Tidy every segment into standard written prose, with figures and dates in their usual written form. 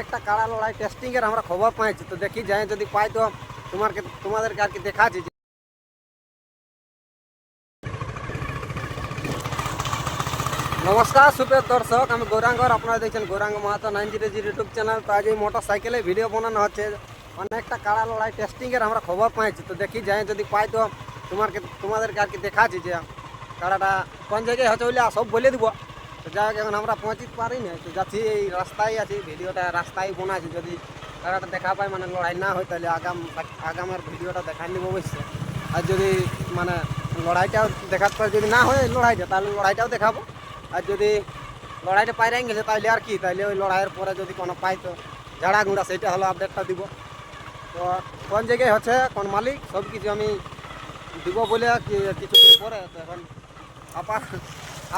একটা কাড়া লড়াই টেস্টিং এর আমরা খবর পাইছি, তো দেখি যাই যদি পাই তো তোমাদেরকে আর কি দেখাচ্ছি। নমস্কার সুপ্রিয় দর্শক, আমি গৌরাঙ্গর, আপনারা দেখছেন গৌরাঙ্গ মাহাতো 900 ইউটিউব চ্যানেল। তো আজ এই মোটর সাইকেলে ভিডিও বানানো হচ্ছে। অনেকটা কাড়া লড়াই টেস্টিং এর আমরা খবর পাইছি, তো দেখি যাই যদি পাই তো তোমাদেরকে আর কি দেখাচ্ছি যে কাড়াটা কোন জায়গায় হচ্ছে বলে সব বলে দিব। তো যাই হোক, এখন আমরা পৌঁছিতে পারি না, তো যাচ্ছি এই রাস্তায় আছি, ভিডিওটা রাস্তায় বানাচ্ছি। যদি কাড়াটা দেখা পাই মানে লড়াই না হয় তাহলে আগামের ভিডিওটা দেখাই নিব অবশ্যই। আর যদি মানে লড়াইটাও দেখাতে পারি, যদি না হয় লড়াইটা তাহলে লড়াইটাও দেখাবো। আর যদি লড়াইটা পাইরাই গেছে তাইলে আর কি, তাইলে ওই লড়াইয়ের পরে যদি কোনো পাই তো ঝাড়া গুঁড়া সেইটা হলো আপডেটটা দিব। তো কোন জায়গায় হচ্ছে কোন মালিক সব কিছু আমি দিব বলে কিছুদিন পরে। তো এখন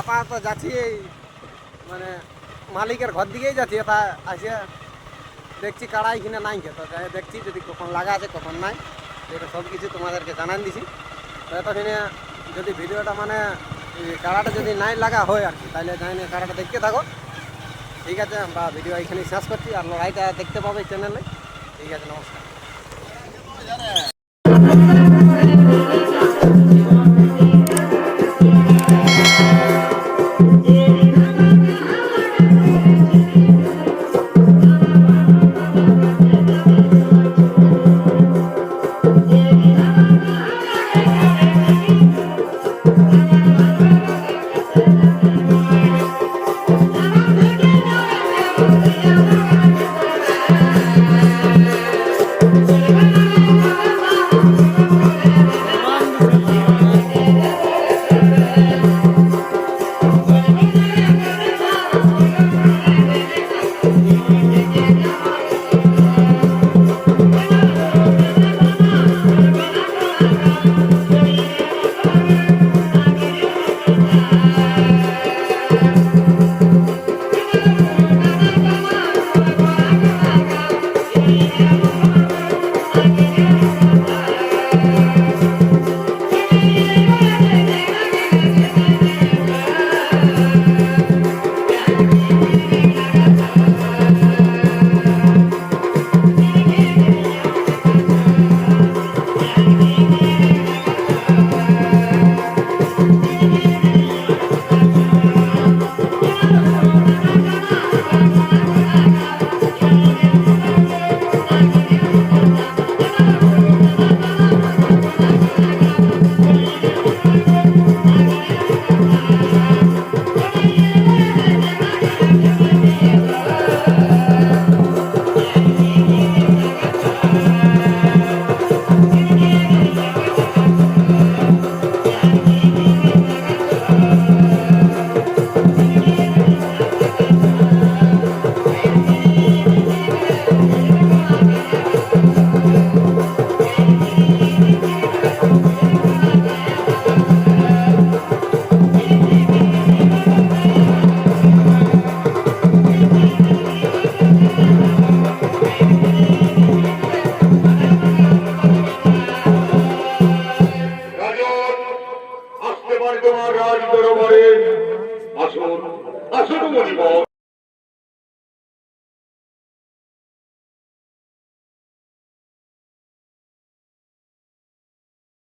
আপাতত যাচ্ছি এই মানে মালিকের ঘর দিকেই যাচ্ছি। তা আসে দেখছি কাড়াই কিনে নাই তো দেখছি যদি কখন লাগা আছে কখন নাই, এটা সব কিছু তোমাদেরকে জানান দিছি। তো এতদিনে যদি ভিডিওটা মানে কাড়াটা যদি নাই লাগা হয় আর কি, তাহলে জানি কাড়াটা দেখতে থাকো। ঠিক আছে, আমরা ভিডিও এখানেই শেষ করছি, আর লড়াইটা দেখতে পাবে চ্যানেলে। ঠিক আছে, নমস্কার। তোমার রাজ দরবারে আসুন আসুন মণিবর।